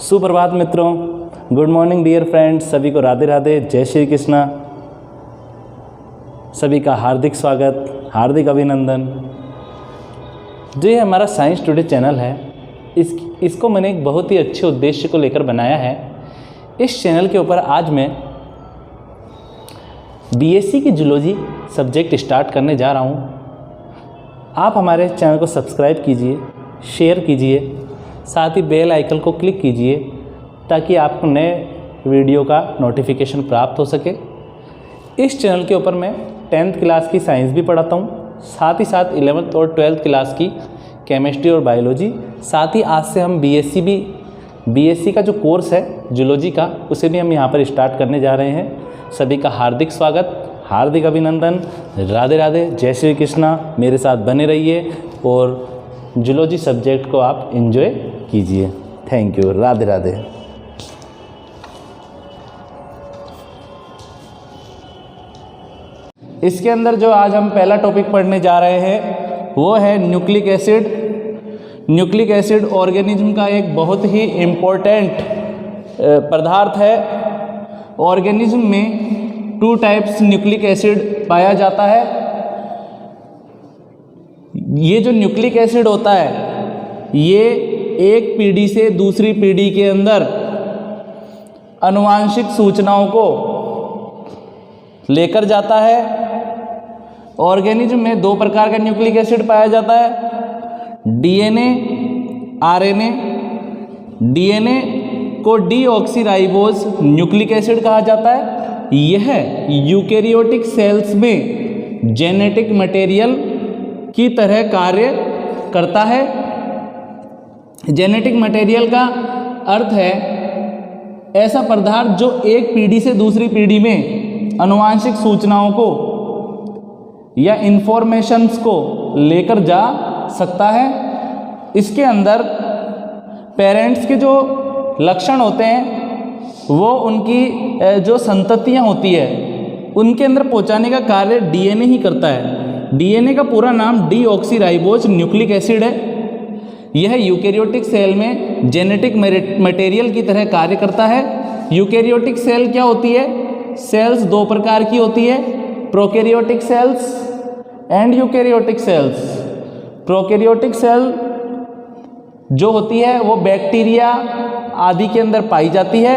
सुप्रभात मित्रों, good morning dear friends. सभी को राधे राधे, जय श्री कृष्णा। सभी का हार्दिक स्वागत, हार्दिक अभिनंदन। जो ये हमारा साइंस टुडे चैनल है, इसको मैंने एक बहुत ही अच्छे उद्देश्य को लेकर बनाया है। इस चैनल के ऊपर आज मैं बीएससी की जूलॉजी सब्जेक्ट स्टार्ट करने जा रहा हूँ। आप हमारे चैनल को सब्सक्राइब कीजिए, शेयर कीजिए, साथ ही बेल आइकन को क्लिक कीजिए ताकि आपको नए वीडियो का नोटिफिकेशन प्राप्त हो सके। इस चैनल के ऊपर मैं 10th क्लास की साइंस भी पढ़ाता हूँ, साथ ही साथ 11th और 12th क्लास की केमिस्ट्री और बायोलॉजी। साथ ही आज से हम बीएससी का जो कोर्स है जूलॉजी का, उसे भी हम यहाँ पर स्टार्ट करने जा रहे हैं। सभी का हार्दिक स्वागत, हार्दिक अभिनंदन। राधे राधे, जय श्री कृष्णा। मेरे साथ बने रहिए और जूलॉजी सब्जेक्ट को आप एंजॉय कीजिए। Thank you. राधे राधे। इसके अंदर जो आज हम पहला टॉपिक पढ़ने जा रहे हैं वो है nucleic acid. Nucleic acid organism का एक बहुत ही इम्पोर्टेंट पदार्थ है। ऑर्गेनिज्म में 2 टाइप्स न्यूक्लिक एसिड पाया जाता है। ये जो न्यूक्लिक एसिड होता है ये एक पीढ़ी से दूसरी पीढ़ी के अंदर आनुवांशिक सूचनाओं को लेकर जाता है। ऑर्गेनिज्म में 2 प्रकार का न्यूक्लिक एसिड पाया जाता है, डीएनए, आरएनए। डीएनए को डीऑक्सीराइबोज न्यूक्लिक एसिड कहा जाता है। यह यूकेरियोटिक सेल्स में जेनेटिक मटेरियल की तरह कार्य करता है। जेनेटिक मटेरियल का अर्थ है ऐसा पदार्थ जो एक पीढ़ी से दूसरी पीढ़ी में आनुवांशिक सूचनाओं को या इंफॉर्मेशंस को लेकर जा सकता है। इसके अंदर पेरेंट्स के जो लक्षण होते हैं वो उनकी जो संततियां होती है उनके अंदर पहुंचाने का कार्य डीएनए ही करता है। डीएनए का पूरा नाम डीऑक्सीराइबोज न्यूक्लिक एसिड है। यह यूकेरियोटिक सेल में जेनेटिक मटेरियल की तरह कार्य करता है। यूकेरियोटिक सेल क्या होती है? सेल्स 2 प्रकार की होती है, prokaryotic cells and eukaryotic cells. Prokaryotic cell जो होती है वो बैक्टीरिया आदि के अंदर पाई जाती है,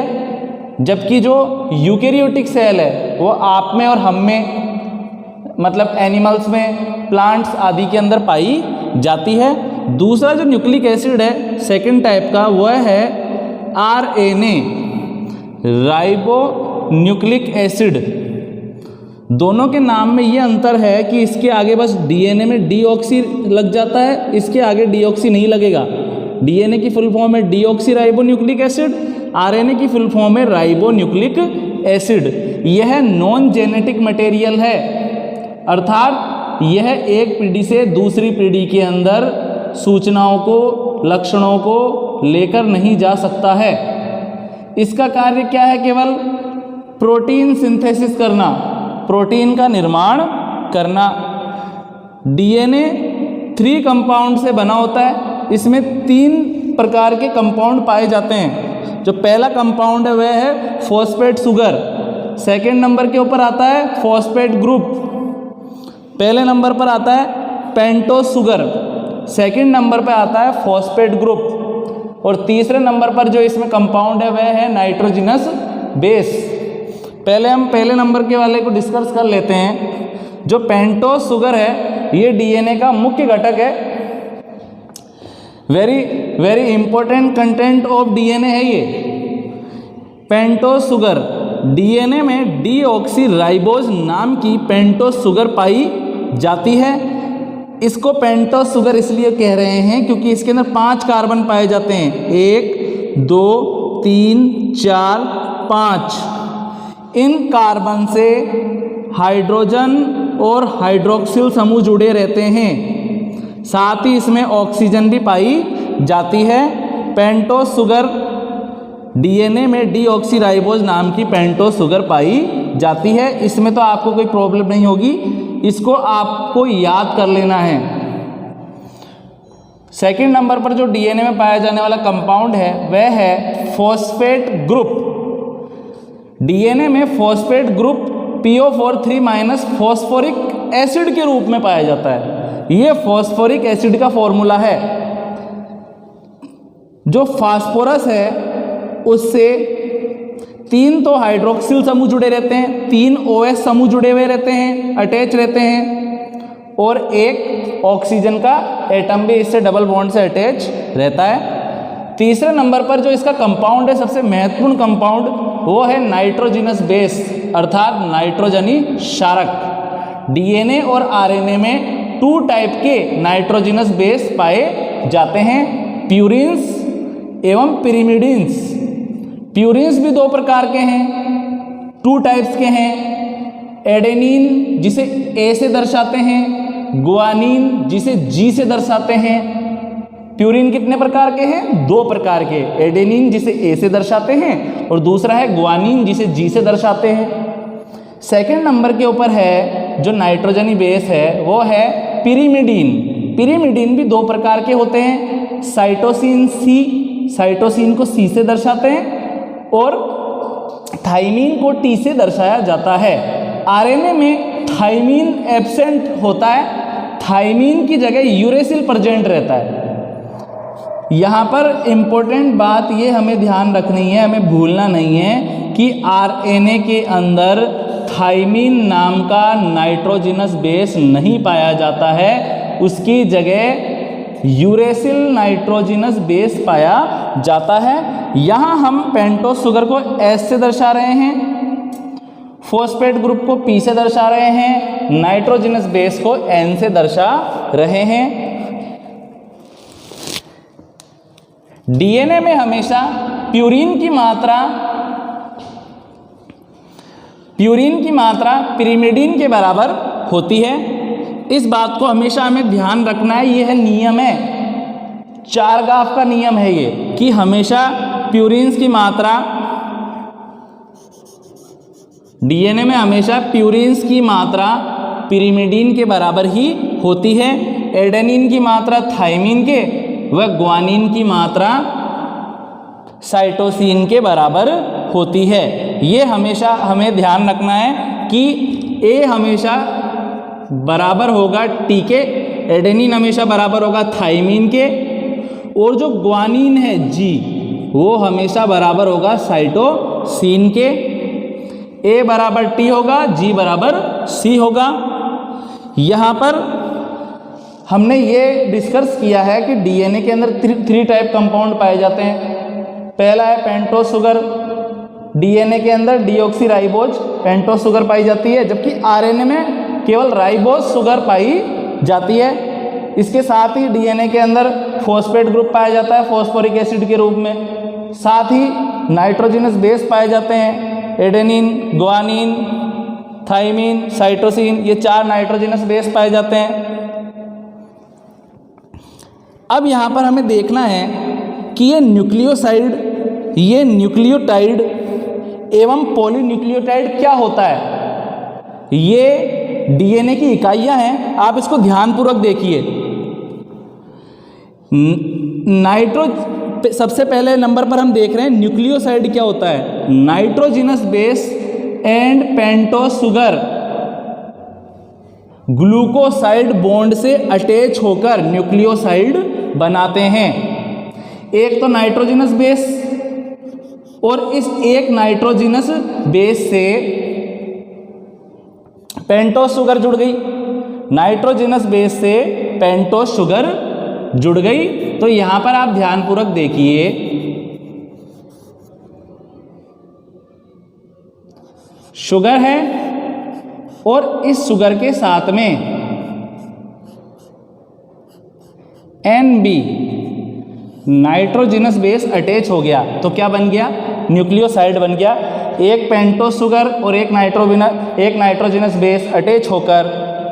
जबकि जो यूकेरियोटिक सेल है वो आप में और हम में, मतलब एनिमल्स में, प्लांट्स आदि के अंदर पाई जाती है। दूसरा जो न्यूक्लिक एसिड है सेकंड टाइप का, वह है आरएनए, राइबो न्यूक्लिक एसिड। दोनों के नाम में ये अंतर है कि इसके आगे बस डीएनए में डीऑक्सी लग जाता है, इसके आगे डीऑक्सी नहीं लगेगा। डीएनए की फुल फॉर्म है डीऑक्सी न्यूक्लिक एसिड, आरएनए की फुल फॉर्म है राइबो न्यूक्लिक एसिड। यह नॉन जेनेटिक मटेरियल है, अर्थात यह एक पीढ़ी से दूसरी पीढ़ी के अंदर सूचनाओं को, लक्षणों को लेकर नहीं जा सकता है। इसका कार्य क्या है? केवल प्रोटीन सिंथेसिस करना, प्रोटीन का निर्माण करना। डीएनए 3 कंपाउंड से बना होता है। इसमें 3 प्रकार के कंपाउंड पाए जाते हैं। जो पहला कंपाउंड है वह है फॉस्फेट शुगर। सेकंड नंबर के ऊपर आता है फॉस्फेट ग्रुप। पहले नंबर पर आता है पेंटोस शुगर, सेकंड नंबर पर आता है फॉस्फेट ग्रुप, और तीसरे नंबर पर जो इसमें कंपाउंड है वह है नाइट्रोजिनस बेस। पहले हम पहले नंबर के वाले को डिस्कस कर लेते हैं। जो पेंटोस शुगर है ये डीएनए का मुख्य घटक है। Very important content of DNA है ये। पेंटोस शुगर, डीएनए में डीऑक्सीराइबोज नाम की पेंटोस शुगर पाई जाती है। इसको पेंटोस शुगर इसलिए कह रहे हैं क्योंकि इसके अंदर 5 कार्बन पाए जाते हैं, 1 2 3 4 5। इन कार्बन से हाइड्रोजन और हाइड्रोक्सिल समूह जुड़े रहते हैं, साथ ही इसमें ऑक्सीजन भी पाई जाती है। पेंटोस शुगर, डीएनए में डीऑक्सीराइबोज नाम की पेंटोस शुगर पाई जाती है। इसमें तो आपको कोई प्रॉब्लम नहीं होगी, इसको आपको याद कर लेना है। सेकंड नंबर पर जो डीएनए में पाया जाने वाला कंपाउंड है वह है फॉस्फेट ग्रुप। डीएनए में phosphate group PO43 minus phosphoric acid के रूप में पाया जाता है। यह फॉस्फोरिक एसिड का फॉर्मूला है। जो फास्फोरस है उससे 3 तो हाइड्रोक्सिल समूह जुड़े रहते हैं, 3 OH समूह जुड़े हुए रहते हैं, अटैच रहते हैं, और एक ऑक्सीजन का एटम भी इससे डबल बॉन्ड से अटैच रहता है। तीसरे नंबर पर जो इसका कंपाउंड है, सबसे महत्वपूर्ण कंपाउंड, वो है नाइट्रोजिनस बेस अर्थात नाइट्रोजनी क्षारक। डीएनए और आरएनए में 2 टाइप के नाइट्रोजिनस बेस पाए जाते हैं, प्यूरिन्स एवं पिरिमिडिन्स। प्यूरिन्स भी 2 प्रकार के हैं, 2 टाइप्स के हैं। एडेनिन जिसे ए से दर्शाते हैं, गुआनिन जिसे जी से दर्शाते हैं। प्यूरिन कितने प्रकार के हैं? 2 प्रकार के। एडेनिन जिसे ए से दर्शाते हैं और दूसरा है गुआनिन जिसे जी से दर्शाते हैं। सेकंड नंबर के ऊपर है जो नाइट्रोजनी बेस है वो है पिरिमिडीन। पिरिमिडीन भी 2 प्रकार के होते हैं, साइटोसिन सी, साइटोसिन को सी से दर्शाते हैं, और थाइमीन को टी से दर्शाया जाता है। आरएनए में थाइमीन एब्सेंट होता है, थाइमीन की जगह यूरेसिल प्रेजेंट रहता है। यहाँ पर इम्पोर्टेंट बात ये हमें ध्यान रखनी है, हमें भूलना नहीं है कि आरएनए के अंदर थाइमीन नाम का नाइट्रोजिनस बेस नहीं पाया जाता है, उसकी जगह यूरेसिल नाइट्रोजिनस बेस पाया जाता है। यहाँ हम पेंटोस शुगर को एस से दर्शा रहे हैं, फॉस्फेट ग्रुप को पी से दर्शा रहे हैं, नाइट्रोजिनस बेस को एन से दर्शा रहे हैं। डीएनए में हमेशा प्यूरिन की मात्रा पिरिमिडीन के बराबर होती है। इस बात को हमेशा हमें ध्यान रखना है, यह है नियम है, चारगाफ का नियम है ये, कि हमेशा प्यूरिन्स की मात्रा, डीएनए में हमेशा प्यूरिन्स की मात्रा पिरिमिडीन के बराबर ही होती है। एडेनिन की मात्रा थाइमीन के व ग्वानिन की मात्रा साइटोसिन के बराबर होती है। ये हमेशा हमें ध्यान रखना है कि ए हमेशा बराबर होगा टी के, एडेनिन हमेशा बराबर होगा थाइमीन के, और जो ग्वानिन है जी वो हमेशा बराबर होगा साइटोसिन के। ए बराबर टी होगा, जी बराबर सी होगा। यहाँ पर हमने ये डिस्कस किया है कि डीएनए के अंदर 3 टाइप कंपाउंड पाए जाते हैं। पहला है पेंटोस शुगर, डीएनए के अंदर डीऑक्सीराइबोज पेंटोस शुगर पाई जाती है, जबकि आरएनए में केवल राइबोज शुगर पाई जाती है। इसके साथ ही डीएनए के अंदर फॉस्फेट ग्रुप पाया जाता है फॉस्फोरिक एसिड के रूप में, साथ ही नाइट्रोजिनस बेस पाए जाते हैं, एडेनिन, ग्वानिन, थाइमीन, साइटोसिन, ये 4 नाइट्रोजिनस बेस पाए जाते हैं। अब यहाँ पर हमें देखना है कि ये न्यूक्लियोटाइड एवं पॉलीन्यूक्लियोटाइड क्या होता है। ये डीएनए की इकाइयाँ हैं, आप इसको ध्यानपूर्वक देखिए। सबसे पहले नंबर पर हम देख रहे हैं न्यूक्लियोसाइड क्या होता है। Nitrogenous base and pentose sugar glucoside bond से अटैच होकर न्यूक्लियोसाइड बनाते हैं। एक तो नाइट्रोजिनस बेस, और इस एक नाइट्रोजिनस बेस से पेंटोस शुगर जुड़ गई, नाइट्रोजिनस बेस से पेंटोस शुगर जुड़ गई। तो यहां पर आप ध्यानपूर्वक देखिए, शुगर है और इस शुगर के साथ में NB नाइट्रोजिनस बेस अटैच हो गया, तो क्या बन गया? न्यूक्लियोसाइड बन गया। एक पेंटोस शुगर और एक नाइट्रोजिनस बेस अटैच होकर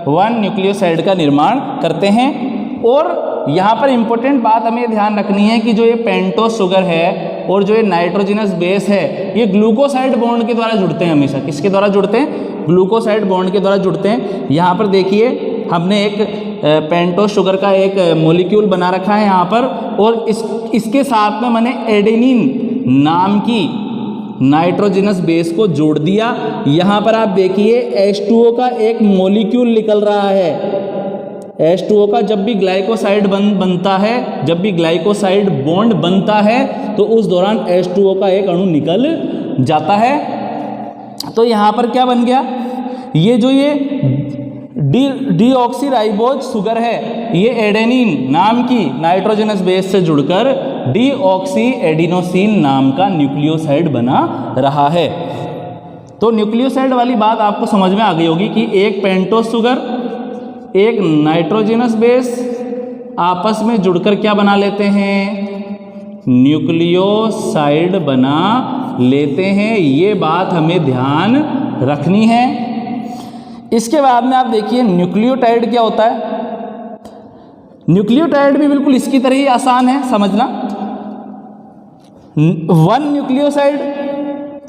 1 न्यूक्लियोसाइड का निर्माण करते हैं। और यहाँ पर इंपॉर्टेंट बात हमें ध्यान रखनी है कि जो ये पेंटोस शुगर है और जो ये नाइट्रोजिनस बेस है, ये ग्लूकोसाइड बॉन्ड के द्वारा जुड़ते हैं। हमेशा किसके द्वारा जुड़ते हैं? ग्लूकोसाइड बॉन्ड के द्वारा जुड़ते हैं। यहाँ पर देखिए, हमने एक पेंटोस शुगर का एक मॉलिक्यूल बना रखा है यहाँ पर, और इसके साथ में मैंने एडेनिन नाम की नाइट्रोजनस बेस को जोड़ दिया। यहाँ पर आप देखिए H2O का एक मॉलिक्यूल निकल रहा है। H2O का जब भी ग्लाइकोसाइड बनता है, जब भी ग्लाइकोसाइड बॉन्ड बनता है तो उस दौरान H2O का एक अणु निकल जाता है। तो यहाँ पर क्या बन गया, ये जो ये डीऑक्सीराइबोज शुगर है, ये एडेनिन नाम की नाइट्रोजनस बेस से जुड़कर डीऑक्सी एडिनोसिन नाम का न्यूक्लियोसाइड बना रहा है। तो न्यूक्लियोसाइड वाली बात आपको समझ में आ गई होगी कि एक पेंटोस शुगर, एक नाइट्रोजनस बेस आपस में जुड़कर क्या बना लेते हैं, न्यूक्लियोसाइड बना लेते हैं। ये बात हमें ध्यान रखनी है। इसके बाद में आप देखिए न्यूक्लियोटाइड क्या होता है। न्यूक्लियोटाइड भी बिल्कुल इसकी तरह ही आसान है समझना। One nucleoside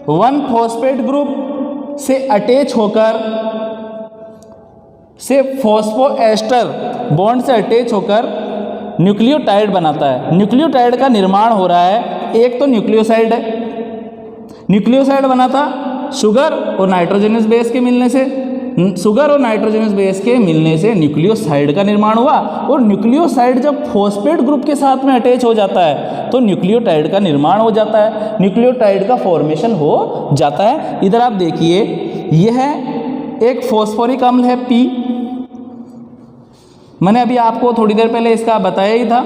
one phosphate group से अटैच होकर, से फॉस्फोएस्टर बॉन्ड से अटैच होकर न्यूक्लियोटाइड बनाता है। न्यूक्लियोटाइड का निर्माण हो रहा है, एक तो न्यूक्लियोसाइड है, न्यूक्लियोसाइड बना था शुगर और नाइट्रोजनस बेस के मिलने से, शुगर और नाइट्रोजनस बेस के मिलने से न्यूक्लियोसाइड का निर्माण हुआ। और न्यूक्लियोसाइड जब फॉस्फेट ग्रुप के साथ में अटैच हो जाता है तो न्यूक्लियोटाइड का निर्माण हो जाता है, न्यूक्लियोटाइड का फॉर्मेशन हो जाता है। इधर आप देखिए यह एक फॉस्फोरिक अम्ल है P। मैंने अभी आपको थोड़ी देर पहले इसका बताया ही था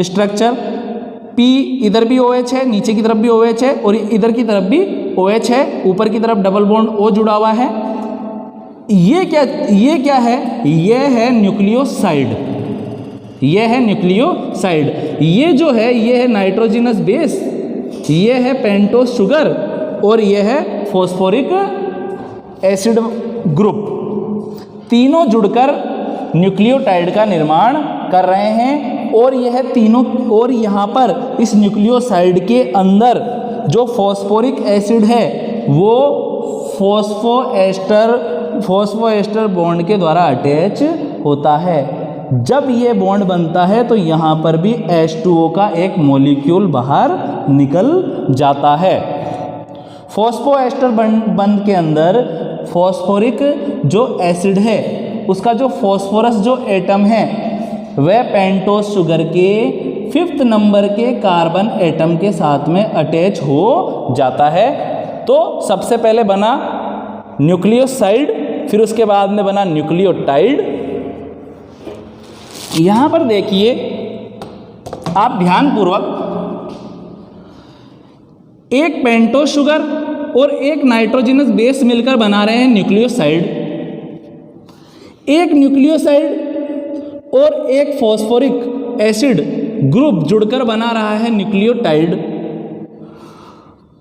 स्ट्रक्चर। P इधर भी OH है, नीचे की तरफ भी OH है और इधर की तरफ भी OH है, ऊपर की तरफ डबल बॉन्ड O जुड़ा हुआ है। ये क्या है, ये है न्यूक्लियोसाइड, ये है न्यूक्लियोसाइड। ये जो है ये है नाइट्रोजनस बेस, ये है पेंटोस शुगर और ये है फॉस्फोरिक एसिड ग्रुप। तीनों जुड़कर न्यूक्लियोटाइड का निर्माण कर रहे हैं। और यह तीनों, और यहाँ पर इस न्यूक्लियोसाइड के अंदर जो फॉस्फोरिक एसिड है वो फॉस्फोएस्टर बॉन्ड के द्वारा अटैच होता है। जब ये बॉन्ड बनता है तो यहाँ पर भी H2O का एक मॉलिक्यूल बाहर निकल जाता है। फॉस्फोएस्टर बॉन्ड के अंदर फॉस्फोरिक जो एसिड है उसका जो फॉस्फोरस जो एटम है वह पेंटोस शुगर के 5th नंबर के कार्बन एटम के साथ में अटैच हो जाता है। तो सबसे पहले बना न्यूक्लियोसाइड, फिर उसके बाद में बना न्यूक्लियोटाइड। यहां पर देखिए आप ध्यानपूर्वक, एक पेंटोस शुगर और एक नाइट्रोजनस बेस मिलकर बना रहे हैं न्यूक्लियोसाइड। एक न्यूक्लियोसाइड और एक फॉस्फोरिक एसिड ग्रुप जुड़कर बना रहा है न्यूक्लियोटाइड।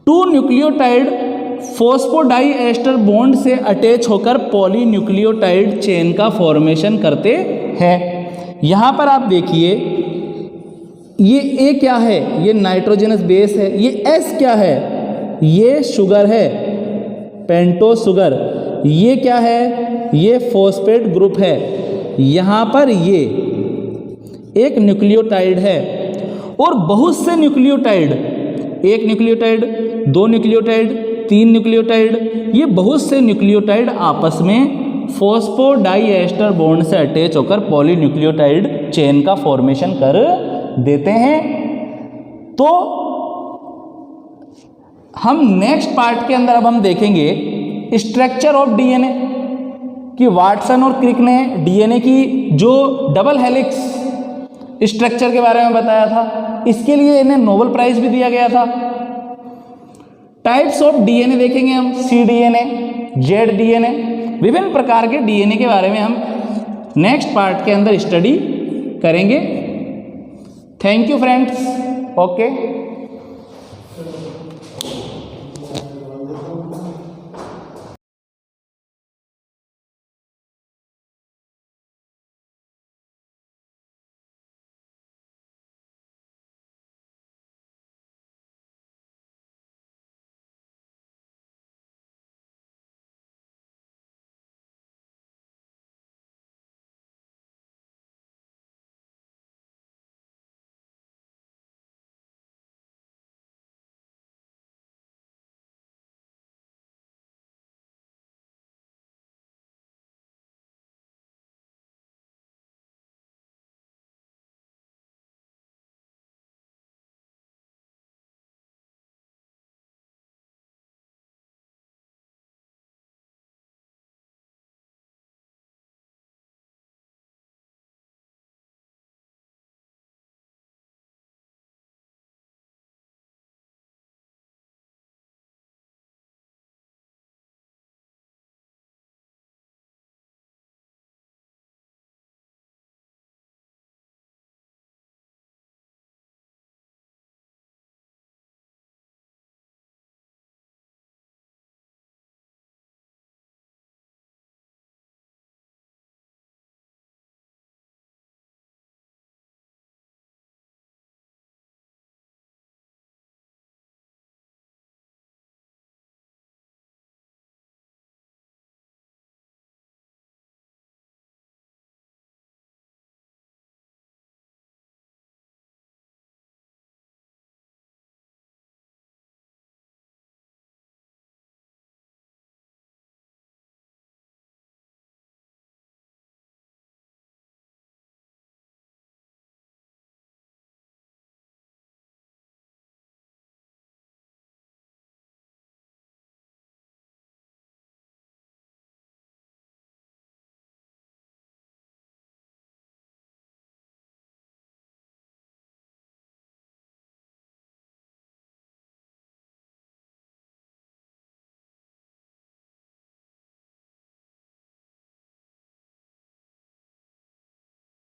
2 न्यूक्लियोटाइड फॉस्फोडाइएस्टर बॉन्ड से अटैच होकर पॉलीन्यूक्लियोटाइड चेन का फॉर्मेशन करते हैं। यहां पर आप देखिए ये A क्या है, ये नाइट्रोजनस बेस है, ये S क्या है, ये शुगर है पेंटोस शुगर, ये क्या है, ये फॉस्फेट ग्रुप है। यहाँ पर ये एक न्यूक्लियोटाइड है और बहुत से न्यूक्लियोटाइड, 1 न्यूक्लियोटाइड, 2 न्यूक्लियोटाइड, 3 न्यूक्लियोटाइड, ये बहुत से न्यूक्लियोटाइड आपस में फॉस्फोडाइएस्टर बॉन्ड से अटैच होकर पॉलीन्यूक्लियोटाइड चेन का फॉर्मेशन कर देते हैं। तो हम नेक्स्ट पार्ट के अंदर अब हम देखेंगे स्ट्रक्चर ऑफ डीएनए कि वाटसन और क्रिक ने डीएनए की जो डबल हेलिक्स स्ट्रक्चर के बारे में बताया था, इसके लिए इन्हें नोबेल प्राइज भी दिया गया था। टाइप्स ऑफ डीएनए देखेंगे हम, सी डीएनए, जेड डीएनए, विभिन्न प्रकार के डीएनए के बारे में हम नेक्स्ट पार्ट के अंदर स्टडी करेंगे। Thank you friends, okay.